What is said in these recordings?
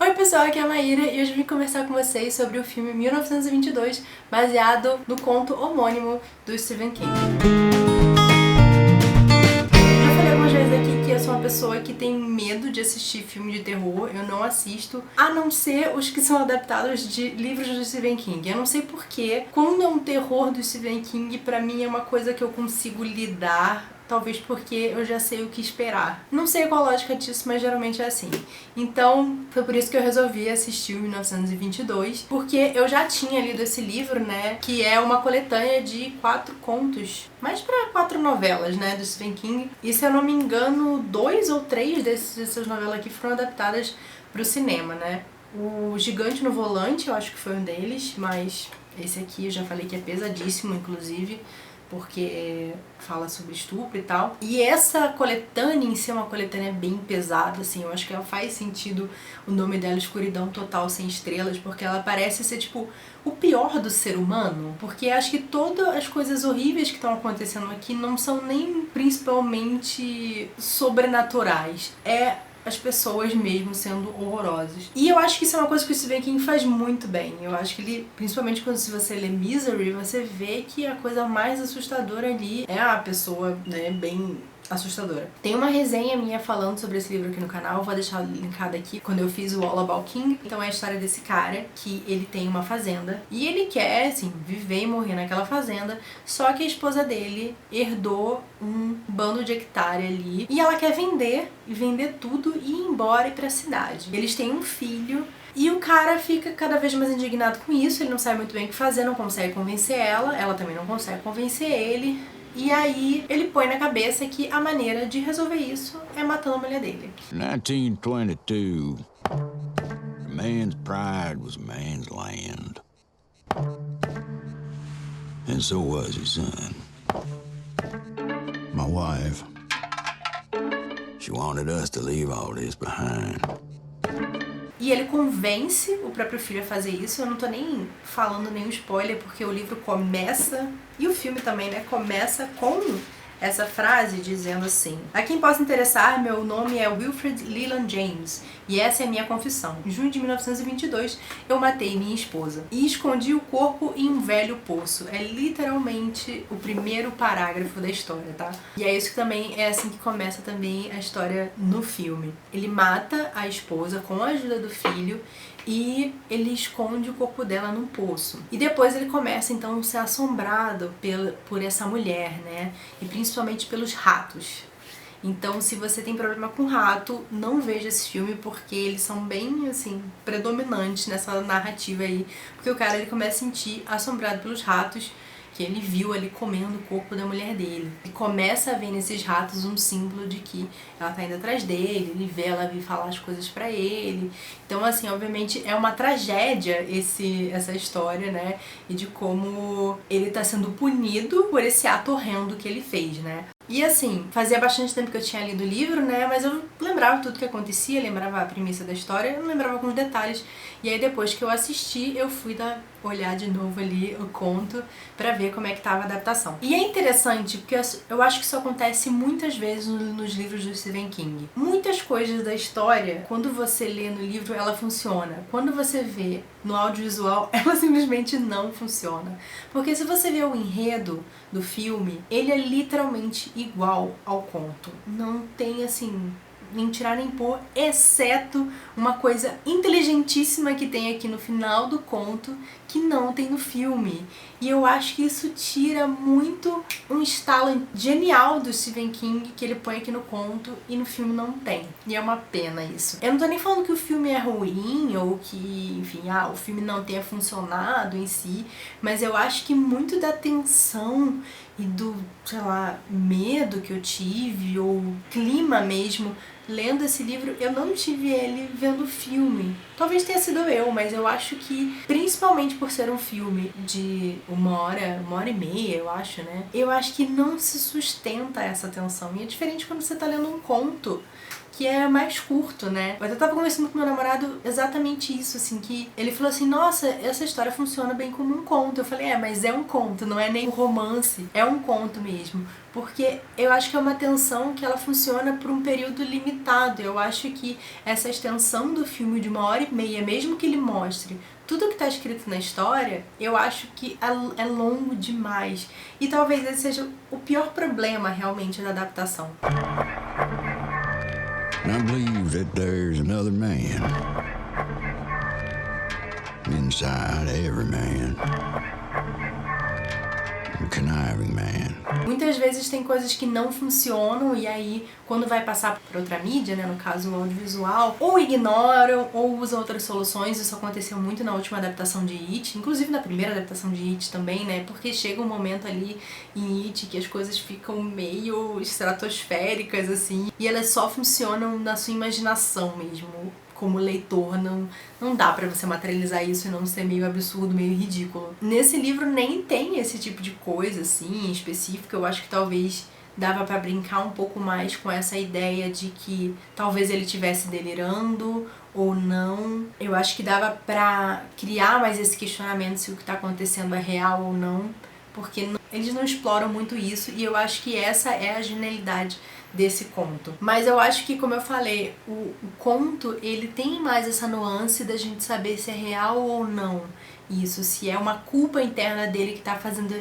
Oi pessoal, aqui é a Maíra e hoje eu vim conversar com vocês sobre o filme 1922, baseado no conto homônimo do Stephen King. Já falei algumas vezes aqui que eu sou uma pessoa que tem medo de assistir filme de terror, eu não assisto, a não ser os que são adaptados de livros do Stephen King. Eu não sei porquê, quando é um terror do Stephen King, pra mim é uma coisa que eu consigo lidar. Talvez porque eu já sei o que esperar. Não sei qual a lógica disso, mas geralmente é assim. Então, foi por isso que eu resolvi assistir o 1922, porque eu já tinha lido esse livro, né, que é uma coletânea de 4 contos, mais pra 4 novelas, né, do Stephen King. E se eu não me engano, 2 ou 3 dessas novelas aqui foram adaptadas pro cinema, né. O Gigante no Volante, eu acho que foi um deles, mas esse aqui eu já falei que é pesadíssimo, inclusive, porque fala sobre estupro e tal. E essa coletânea em si é uma coletânea bem pesada, assim, eu acho que ela faz sentido o nome dela, Escuridão Total Sem Estrelas, porque ela parece ser, tipo, o pior do ser humano, porque acho que todas as coisas horríveis que estão acontecendo aqui não são nem principalmente sobrenaturais, as pessoas mesmo sendo horrorosas. E eu acho que isso é uma coisa que o Stephen King faz muito bem. Eu acho que ele, principalmente quando se você lê Misery, você vê que a coisa mais assustadora ali é a pessoa, né, bem assustadora. Tem uma resenha minha falando sobre esse livro aqui no canal, vou deixar linkada aqui, quando eu fiz o All About King. Então é a história desse cara, que ele tem uma fazenda, e ele quer, assim, viver e morrer naquela fazenda, só que a esposa dele herdou um bando de hectare ali, e ela quer vender tudo e ir embora e ir pra cidade. Eles têm um filho, e o cara fica cada vez mais indignado com isso, ele não sabe muito bem o que fazer, não consegue convencer ela também não consegue convencer ele. E aí ele põe na cabeça que a maneira de resolver isso é matando a mulher dele. 1922. A man's pride was a man's land. And so was his son. My wife. She wanted us to leave all this behind. E ele convence o próprio filho a fazer isso. Eu não tô nem falando nenhum spoiler, porque o livro começa, e o filme também, né, começa com essa frase dizendo assim: a quem possa interessar, meu nome é Wilfred Leland James, e essa é a minha confissão. Em junho de 1922, eu matei minha esposa e escondi o corpo em um velho poço. É literalmente o primeiro parágrafo da história, tá? E é isso que também é assim que começa também a história no filme. Ele mata a esposa com a ajuda do filho e ele esconde o corpo dela num poço. E depois ele começa então a ser assombrado por essa mulher, né? E principalmente pelos ratos. Então, se você tem problema com rato, não veja esse filme, porque eles são bem, assim, predominantes nessa narrativa aí. Porque o cara, ele começa a sentir assombrado pelos ratos que ele viu ali comendo o corpo da mulher dele. E começa a ver nesses ratos um símbolo de que ela tá indo atrás dele, ele vê ela vir falar as coisas pra ele. Então, assim, obviamente é uma tragédia essa história, né? E de como ele tá sendo punido por esse ato horrendo que ele fez, né? E assim, fazia bastante tempo que eu tinha lido o livro, né, mas eu lembrava tudo que acontecia, lembrava a premissa da história, eu não lembrava alguns detalhes. E aí depois que eu assisti, eu fui olhar de novo ali o conto pra ver como é que tava a adaptação. E é interessante, porque eu acho que isso acontece muitas vezes nos livros do Stephen King. Muitas coisas da história, quando você lê no livro, ela funciona. Quando você vê no audiovisual, ela simplesmente não funciona. Porque se você vê o enredo do filme, ele é literalmente igual ao conto. Não tem, assim, nem tirar nem pôr, exceto uma coisa inteligentíssima que tem aqui no final do conto que não tem no filme. E eu acho que isso tira muito um estalo genial do Stephen King que ele põe aqui no conto e no filme não tem. E é uma pena isso. Eu não tô nem falando que o filme é ruim ou que, enfim, o filme não tenha funcionado em si, mas eu acho que muito da tensão e do, sei lá, medo que eu tive, ou clima mesmo, lendo esse livro, eu não tive ele vendo o filme. Talvez tenha sido eu, mas eu acho que, principalmente por ser um filme de uma hora e meia, eu acho, né? Eu acho que não se sustenta essa tensão. E é diferente quando você tá lendo um conto, que é mais curto, né? Eu tava conversando com meu namorado exatamente isso, assim, que ele falou assim, nossa, essa história funciona bem como um conto. Eu falei, mas é um conto, não é nem um romance, é um conto mesmo. Porque eu acho que é uma tensão que ela funciona por um período limitado. Eu acho que essa extensão do filme de 1h30, mesmo que ele mostre tudo que está escrito na história, eu acho que é longo demais. E talvez esse seja o pior problema, realmente, da adaptação. I believe that there's another man inside every man. A conniving man. Muitas vezes tem coisas que não funcionam e aí quando vai passar para outra mídia, né, no caso o audiovisual, ou ignoram ou usam outras soluções. Isso aconteceu muito na última adaptação de It, inclusive na primeira adaptação de It também, né, porque chega um momento ali em It que as coisas ficam meio estratosféricas assim e elas só funcionam na sua imaginação mesmo. Como leitor, não dá pra você materializar isso e não ser meio absurdo, meio ridículo. Nesse livro nem tem esse tipo de coisa, assim, específica. Eu acho que talvez dava pra brincar um pouco mais com essa ideia de que talvez ele estivesse delirando ou não. Eu acho que dava pra criar mais esse questionamento se o que tá acontecendo é real ou não, porque eles não exploram muito isso e eu acho que essa é a genialidade desse conto. Mas eu acho que, como eu falei, o conto, ele tem mais essa nuance da gente saber se é real ou não isso, se é uma culpa interna dele que tá fazendo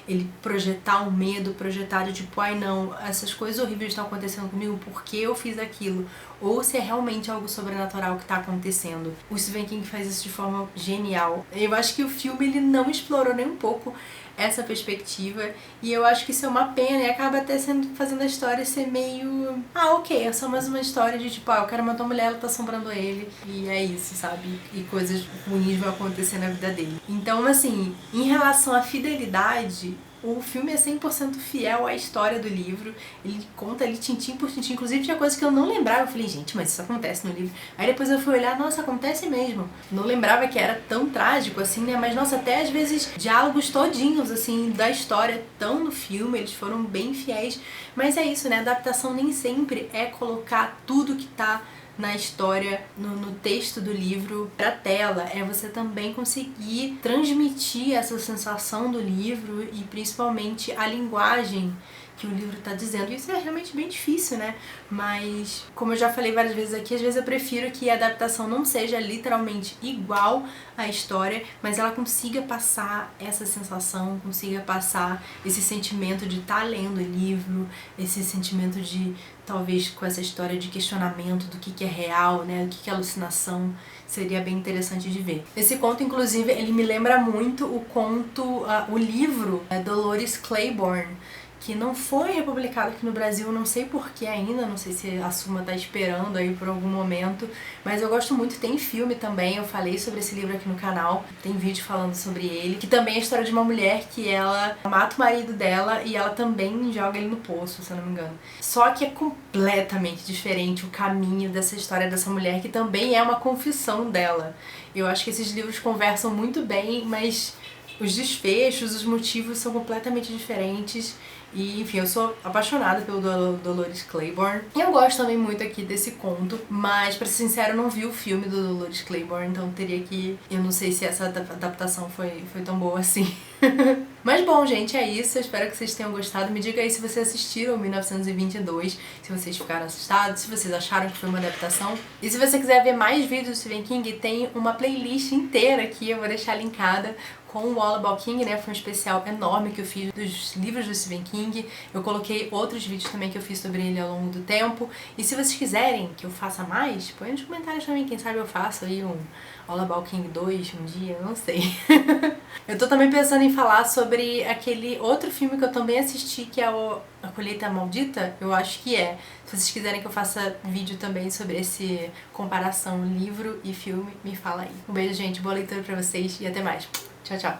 ele projetar um medo, projetar de tipo, ai não, essas coisas horríveis estão acontecendo comigo, por que eu fiz aquilo? Ou se é realmente algo sobrenatural que tá acontecendo. O Stephen King faz isso de forma genial. Eu acho que o filme, ele não explorou nem um pouco essa perspectiva, e eu acho que isso é uma pena e acaba até fazendo a história ser meio... ok, é só mais uma história de tipo, eu quero matar uma mulher, ela tá assombrando ele, e é isso, sabe? E coisas ruins vão acontecer na vida dele. Então, assim, em relação à fidelidade, o filme é 100% fiel à história do livro. Ele conta ali tintim por tintim. Inclusive tinha coisas que eu não lembrava. Eu falei, gente, mas isso acontece no livro. Aí depois eu fui olhar, nossa, acontece mesmo. Não lembrava que era tão trágico assim, né? Mas nossa, até às vezes diálogos todinhos, assim, da história tão no filme. Eles foram bem fiéis. Mas é isso, né? A adaptação nem sempre é colocar tudo que tá na história, no texto do livro pra tela, é você também conseguir transmitir essa sensação do livro e principalmente a linguagem que o livro tá dizendo. Isso é realmente bem difícil, né? Mas, como eu já falei várias vezes aqui, às vezes eu prefiro que a adaptação não seja literalmente igual à história, mas ela consiga passar essa sensação, consiga passar esse sentimento de estar lendo o livro, esse sentimento de, talvez, com essa história de questionamento do que é real, né? O que é alucinação. Seria bem interessante de ver. Esse conto, inclusive, ele me lembra muito o conto, o livro Dolores Claiborne, que não foi republicado aqui no Brasil, não sei porquê ainda, não sei se a Suma tá esperando aí por algum momento, mas eu gosto muito, tem filme também, eu falei sobre esse livro aqui no canal, tem vídeo falando sobre ele, que também é a história de uma mulher que ela mata o marido dela e ela também joga ele no poço, se eu não me engano. Só que é completamente diferente o caminho dessa história dessa mulher, que também é uma confissão dela. Eu acho que esses livros conversam muito bem, mas os desfechos, os motivos são completamente diferentes. E, enfim, eu sou apaixonada pelo Dolores Claiborne. E eu gosto também muito aqui desse conto, mas, pra ser sincero, eu não vi o filme do Dolores Claiborne, então teria que... Eu não sei se essa adaptação foi tão boa assim. Mas bom, gente, é isso. Eu espero que vocês tenham gostado. Me diga aí se vocês assistiram 1922, se vocês ficaram assustados, se vocês acharam que foi uma adaptação. E se você quiser ver mais vídeos do Stephen King, tem uma playlist inteira aqui, eu vou deixar linkada, com o All About King, né? Foi um especial enorme que eu fiz dos livros do Stephen King. Eu coloquei outros vídeos também que eu fiz sobre ele ao longo do tempo. E se vocês quiserem que eu faça mais, põe nos comentários também, quem sabe eu faço aí um All About King 2 um dia, não sei. Eu tô também pensando em falar sobre aquele outro filme que eu também assisti, que é A Colheita Maldita, eu acho que é. Se vocês quiserem que eu faça vídeo também sobre esse comparação livro e filme, me fala aí. Um beijo, gente, boa leitura pra vocês e até mais. Tchau, tchau.